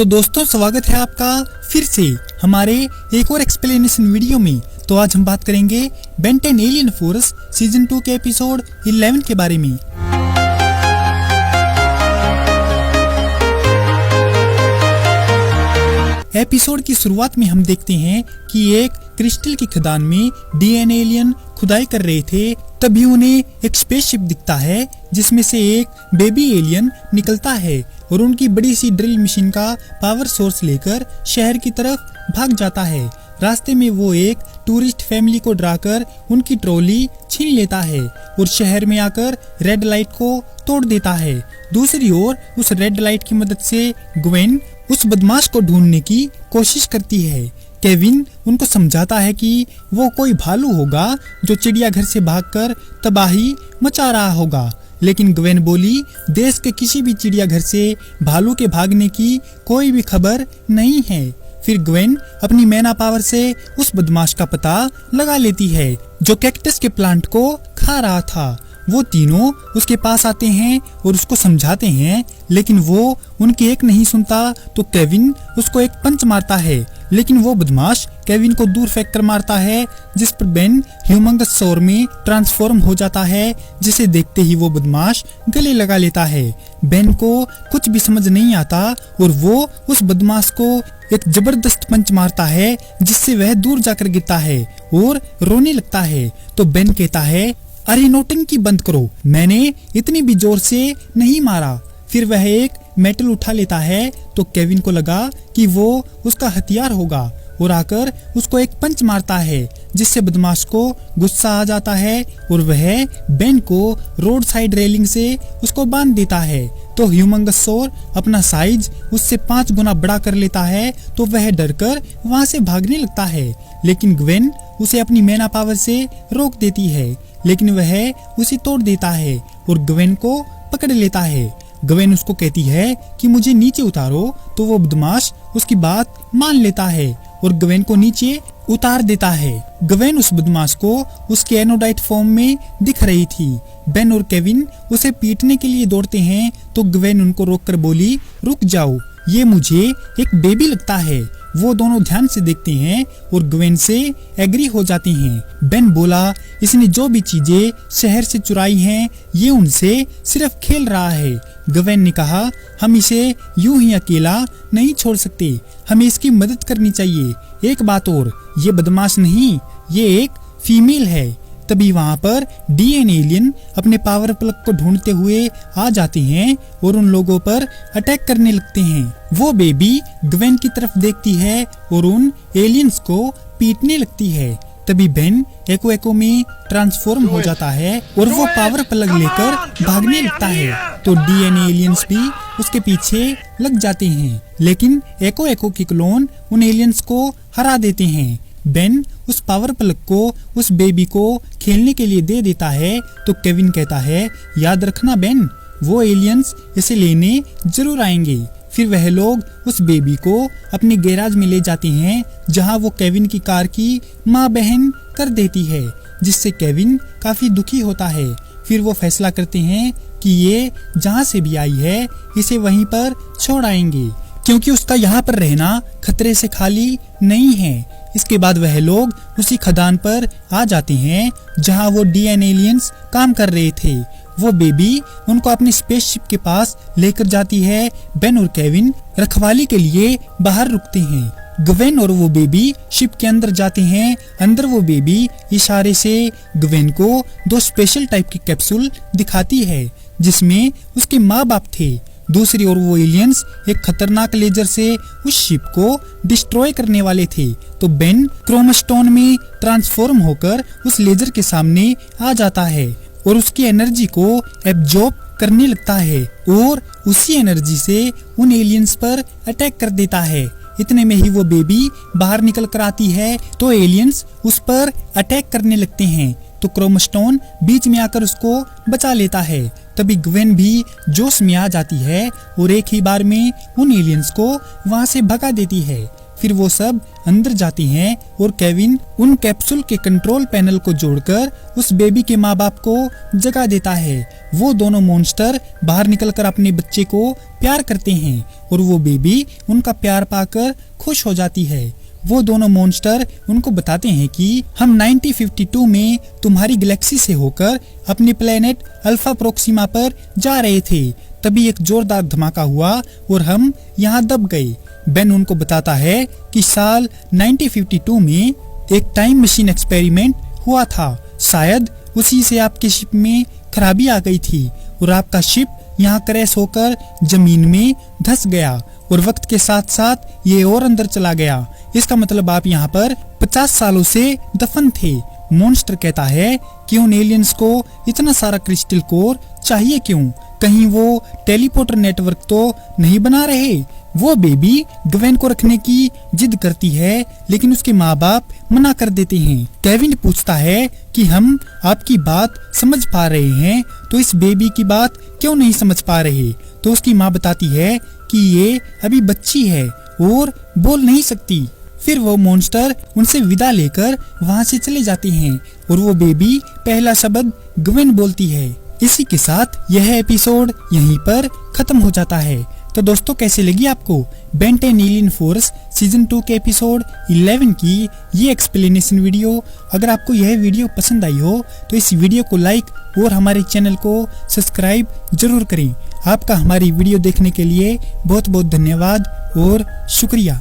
तो दोस्तों स्वागत है आपका फिर से हमारे एक और एक्सप्लेनेशन वीडियो में। तो आज हम बात करेंगे बेन 10 एलियन फोर्स सीजन 2 के एपिसोड 11 के बारे में। एपिसोड की शुरुआत में हम देखते हैं कि एक क्रिस्टल की खदान में डीएनए एलियन खुदाई कर रहे थे। तभी उन्हें एक स्पेसशिप दिखता है जिसमें से एक बेबी एलियन निकलता है और उनकी बड़ी सी ड्रिल मशीन का पावर सोर्स लेकर शहर की तरफ भाग जाता है। रास्ते में वो एक टूरिस्ट फैमिली को डराकर उनकी ट्रॉली छीन लेता है और शहर में आकर रेड लाइट को तोड़ देता है। दूसरी ओर उस रेड लाइट की मदद से ग्वेन उस बदमाश को ढूंढने की कोशिश करती है। केविन उनको समझाता है कि वो कोई भालू होगा जो चिड़ियाघर से भागकर तबाही मचा रहा होगा, लेकिन ग्वेन बोली देश के किसी भी चिड़ियाघर से भालू के भागने की कोई भी खबर नहीं है। फिर ग्वेन अपनी मैना पावर से उस बदमाश का पता लगा लेती है जो कैक्टस के प्लांट को खा रहा था। वो तीनों उसके पास आते हैं और उसको समझाते हैं, लेकिन वो उनकी एक नहीं सुनता। तो केविन उसको एक पंच मारता है, लेकिन वो बदमाश केविन को दूर फेंक कर मारता है, जिस पर बेन ह्यूमंगस सौर में ट्रांसफॉर्म हो जाता है, जिसे देखते ही वो बदमाश गले लगा लेता है। बेन को कुछ भी समझ नहीं आता और वो उस बदमाश को एक जबरदस्त पंच मारता है, जिससे वह दूर जाकर गिरता है और रोने लगता है। तो बेन कहता है अरे नौटंकी बंद करो, मैंने इतनी भी जोर से नहीं मारा। फिर वह एक मेटल उठा लेता है तो केविन को लगा कि वो उसका हथियार होगा और आकर उसको एक पंच मारता है, जिससे बदमाश को गुस्सा आ जाता है और वह बेन को रोड साइड रेलिंग से उसको बांध देता है। तो ह्यूमंगस सौर अपना साइज उससे 5 गुना बड़ा कर लेता है, तो वह डरकर वहां से भागने लगता है, लेकिन ग्वेन उसे अपनी मैना पावर से रोक देती है, लेकिन वह उसे तोड़ देता है और ग्वेन को पकड़ लेता है। ग्वेन उसको कहती है कि मुझे नीचे उतारो, तो वो बदमाश उसकी बात मान लेता है और ग्वेन को नीचे उतार देता है। ग्वेन उस बदमाश को उसके एनोडाइट फॉर्म में दिख रही थी। बेन और केविन उसे पीटने के लिए दौड़ते हैं, तो ग्वेन उनको रोककर बोली रुक जाओ, ये मुझे एक बेबी लगता है। वो दोनों ध्यान से देखते हैं और ग्वेन से एग्री हो जाते हैं। बेन बोला इसने जो भी चीजें शहर से चुराई हैं ये उनसे सिर्फ खेल रहा है। ग्वेन ने कहा हम इसे यूं ही अकेला नहीं छोड़ सकते, हमें इसकी मदद करनी चाहिए। एक बात और, ये बदमाश नहीं, ये एक फीमेल है। तभी वहां पर डीएनए एलियन अपने पावर प्लग को ढूंढते हुए आ जाते हैं और उन लोगों पर अटैक करने लगते हैं। वो बेबी ग्वेन की तरफ देखती है और उन एलियंस को पीटने लगती है। तभी बेन एको में ट्रांसफॉर्म हो जाता है और वो पावर प्लग लेकर भागने लगता है। तो डीएनए एलियंस भी उसके पीछे लग जाते हैं, लेकिन एको के क्लोन उन एलियंस को हरा देते हैं। बेन उस पावर प्लग को उस बेबी को खेलने के लिए दे देता है। तो केविन कहता है याद रखना बेन, वो एलियंस इसे लेने जरूर आएंगे। फिर वह लोग उस बेबी को अपने गैराज में ले जाते हैं, जहां वो केविन की कार की माँ बहन कर देती है, जिससे केविन काफी दुखी होता है। फिर वो फैसला करते हैं कि ये जहां से भी आई है इसे वहीं पर छोड़ आएंगे, क्योंकि उसका यहाँ पर रहना खतरे से खाली नहीं है। इसके बाद वह लोग उसी खदान पर आ जाते हैं जहां वो डीएनए एलियंस काम कर रहे थे। वो बेबी उनको अपनी स्पेसशिप के पास लेकर जाती है। बेन और केविन रखवाली के लिए बाहर रुकते हैं। ग्वेन और वो बेबी शिप के अंदर जाते हैं। अंदर वो बेबी इशारे से ग्वेन को 2 स्पेशल टाइप की कैप्सूल दिखाती है, जिसमें उसके माँ बाप थे। दूसरी ओर वो एलियंस एक खतरनाक लेजर से उस शिप को डिस्ट्रॉय करने वाले थे। तो बेन क्रोमस्टोन में ट्रांसफॉर्म होकर उस लेजर के सामने आ जाता है और उसकी एनर्जी को एब्जॉर्ब करने लगता है और उसी एनर्जी से उन एलियंस पर अटैक कर देता है। इतने में ही वो बेबी बाहर निकल कर आती है, तो एलियंस उस पर अटैक करने लगते हैं। तो क्रोमस्टोन बीच में आकर उसको बचा लेता है। तभी ग्वेन भी जोश में आ जाती है और एक ही बार में उन एलियंस को वहां से भगा देती है। फिर वो सब अंदर जाती हैं और केविन उन कैप्सूल के कंट्रोल पैनल को जोड़कर उस बेबी के माँ बाप को जगा देता है। वो दोनों मॉन्स्टर बाहर निकलकर अपने बच्चे को प्यार करते हैं और वो बेबी उनका प्यार पाकर खुश हो जाती है। वो दोनों मॉन्स्टर उनको बताते हैं कि हम 1952 में तुम्हारी गैलेक्सी से होकर अपने प्लेनेट अल्फा प्रोक्सिमा पर जा रहे थे। तभी एक जोरदार धमाका हुआ और हम यहाँ दब गए। बेन उनको बताता है कि साल 1952 में एक टाइम मशीन एक्सपेरिमेंट हुआ था। शायद उसी से आपके शिप में खराबी आ गई थी और आपका शिप यहाँ क्रैश होकर जमीन में धंस गया और वक्त के साथ साथ ये और अंदर चला गया। इसका मतलब आप यहाँ पर 50 सालों से दफन थे। मॉन्स्टर कहता है कि उन एलियंस को इतना सारा क्रिस्टल कोर चाहिए क्यों? कहीं वो टेलीपोर्टर नेटवर्क तो नहीं बना रहे? वो बेबी ग्वेन को रखने की जिद करती है लेकिन उसके माँ बाप मना कर देते हैं। केविन पूछता है कि हम आपकी बात समझ पा रहे हैं तो इस बेबी की बात क्यों नहीं समझ पा रहे? तो उसकी माँ बताती है कि ये अभी बच्ची है और बोल नहीं सकती। फिर वो मॉन्स्टर उनसे विदा लेकर वहाँ से चले जाते हैं और वो बेबी पहला शब्द ग्वेन बोलती है। इसी के साथ यह एपिसोड यहीं पर खत्म हो जाता है। तो दोस्तों कैसी लगी आपको बेन 10 एलियन फोर्स सीजन 2 के एपिसोड 11 की ये एक्सप्लेनेशन वीडियो? अगर आपको यह वीडियो पसंद आई हो तो इस वीडियो को लाइक और हमारे चैनल को सब्सक्राइब जरूर करें। आपका हमारी वीडियो देखने के लिए बहुत बहुत धन्यवाद और शुक्रिया।